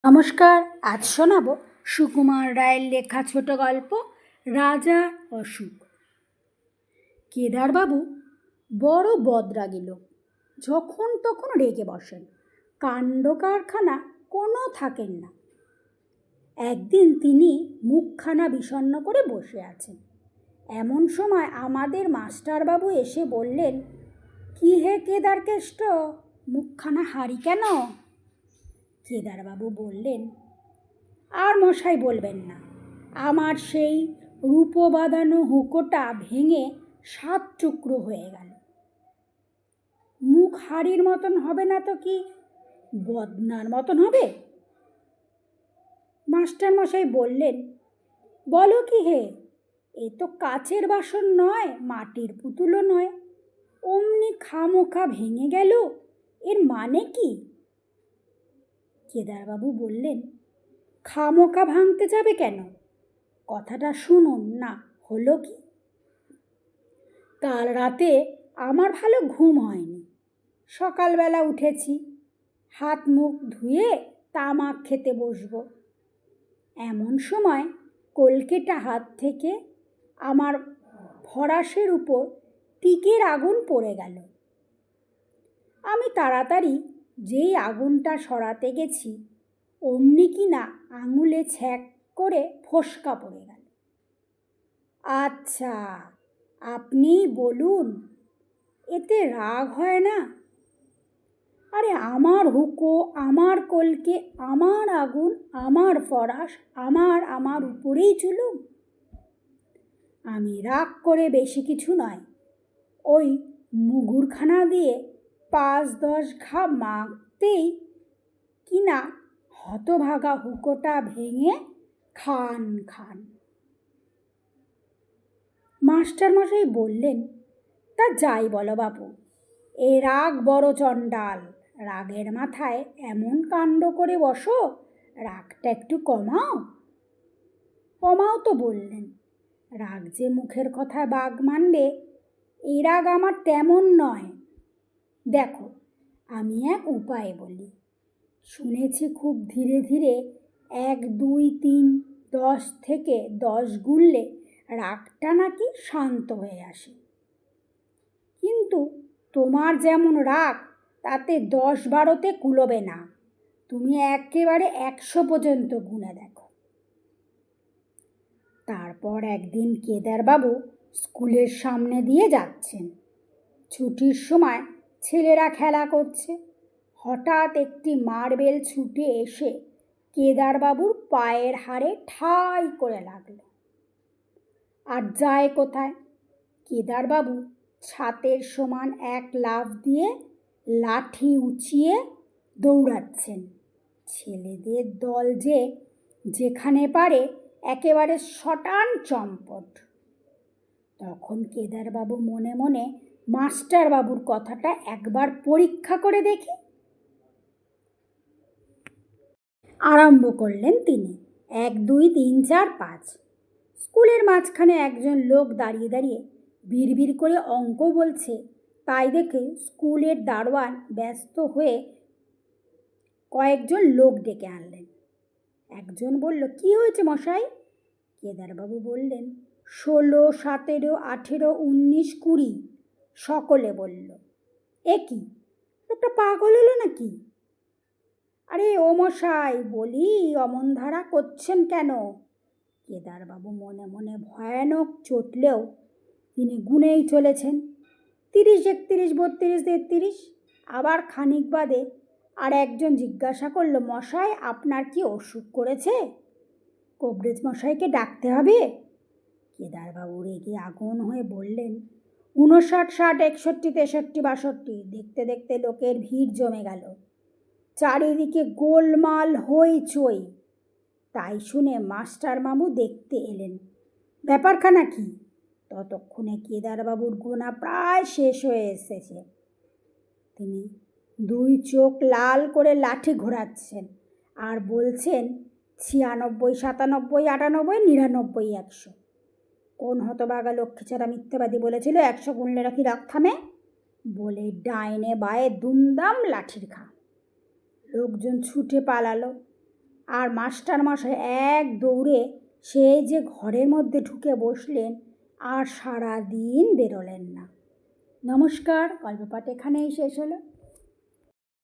নমস্কার। আজ শোনাব সুকুমার রায়ের লেখা ছোট গল্প রাজা অসুখ। কেদারবাবু বড় বদরাগী লোক, যখন তখন রেগে বসেন, কাণ্ড কারখানা কোনো থাকেন না। একদিন তিনি মুখখানা বিষণ্ণ করে বসে আছেন। এমন সময় আমাদের মাস্টারবাবু এসে বললেন, কি হে কেদারকেষ্ট, মুখখানা হারি কেন? কেদারবাবু বললেন, আর মশাই বলবেন না, আমার সেই রূপ বাঁধানো হুঁকোটা ভেঙে 7 টুকরো হয়ে গেল। মুখ হাড়ির মতন হবে না তো কি বদনার মতন হবে? মাস্টার মশাই বললেন, বলো কি হে, এ তো কাচের বাসন নয়, মাটির পুতুলও নয়, অমনি খামোখা ভেঙে গেল, এর মানে কি? কেদারবাবু বললেন, খামোখা ভাঙতে যাবে কেন? কথাটা শুনুন না, হলো কি? কাল রাতে আমার ভালো ঘুম হয়নি। সকালবেলা উঠেছি, হাত মুখ ধুয়ে তামাক খেতে বসবো। এমন সময় কলকেটা হাত থেকে আমার ফরাসের উপর টিকের আগুন পড়ে গেল। আমি তাড়াতাড়ি যেই আগুনটা সরাতে গেছি, অমনি কিনা আঙুলে ছ্যাঁক করে ফোসকা পড়ে গেল। আচ্ছা, আপনিই বলুন, এতে রাগ হয় না? আরে আমার হুঁকো, আমার কলকে, আমার আগুন, আমার ফরাস, আমার উপরেই চুলুম। আমি রাগ করে বেশি কিছু নয়, ওই মুগুরখানা দিয়ে 5-10 ঘা মাখতেই কিনা হতভাগা হুঁকোটা ভেঙে খান খান। মাস্টারমশাই বললেন, তা যাই বলো বাপু, এ রাগ বড় চণ্ডাল, রাগের মাথায় এমন কাণ্ড করে বসো, রাগটা একটু কমাও। কমাও তো বললেন, রাগ যে মুখের কথায় বাগ মানবে, এই রাগ আমার তেমন নয়। দেখো, আমি এক উপায় বলি, শুনেছি খুব ধীরে ধীরে 1, 2, 3, 10 থেকে 10 গুনলে রাগটা নাকি শান্ত হয়ে আসে। কিন্তু তোমার যেমন রাগ, তাতে 10-12তে কুলোবে না। তুমি একেবারে 100 পর্যন্ত গুনে দেখো। তারপর একদিন কেদারবাবু স্কুলের সামনে দিয়ে যাচ্ছেন। ছুটির সময় ছেলেরা খেলা করছে। হঠাৎ একটি মার্বেল ছুটে এসে কেদারবাবুর পায়ের হাড়ে ঠাই করে লাগল। আর যায় কোথায়? কেদারবাবু ছাতের সমান এক লাফ দিয়ে লাঠি উঁচিয়ে দৌড়াচ্ছেন। ছেলেদের দল যে যেখানে পারে একেবারে শটান চম্পট। তখন কেদারবাবু মনে মনে মাস্টারবাবুর কথাটা একবার পরীক্ষা করে দেখি আরম্ভ করলেন তিনি। 1, 2, 3, 4, 5। স্কুলের মাঝখানে একজন লোক দাঁড়িয়ে দাঁড়িয়ে বিড়বিড় করে অঙ্ক বলছে। তাই দেখে স্কুলের দারোয়ান ব্যস্ত হয়ে কয়েকজন লোক ডেকে আনলেন। একজন বলল, কি হয়েছে মশাই? কেদারবাবু বললেন, 16, 17, 18, 19, 20। সকলে বলল, এ কি, লোকটা পাগল হলো নাকি? আরে ও মশাই, বলি অমন ধারা করছেন কেন? কেদারবাবু মনে মনে ভয়ানক চটলেও তিনি গুনেই চলেছেন। 30, 31, 32, 33। আবার খানিক বাদে আর একজন জিজ্ঞাসা করল, মশাই আপনার কি অসুখ করেছে? কবরেজ মশাইকে ডাকতে হবে। কেদারবাবু রেগে আগুন হয়ে বললেন, 59, 60, 61, 63, 62। দেখতে দেখতে লোকের ভিড় জমে গেল। চারিদিকে গোলমাল হইচই। তাই শুনে মাস্টারবাবু দেখতে এলেন ব্যাপারখানা কি। ততক্ষণে কেদারবাবুর গোনা প্রায় শেষ হয়ে এসেছে। তিনি 2 চোখ লাল করে লাঠি ঘোরাচ্ছেন আর বলছেন, 96, 97, 98, 99, 100। কোন হতভাগা লক্ষ্মীছাড়া মিথ্যাবাদী বলেছিল 100 গুনলে নাকি রাগ থামে? বলে ডাইনে বায়ে দুমদাম লাঠির ঘা। লোকজন ছুটে পালালো। আর মাস্টারমশাই এক দৌড়ে সে যে ঘরের মধ্যে ঢুকে বসলেন আর সারা দিন বেরোলেন না। নমস্কার, গল্প পাঠ এখানেই শেষ হলো।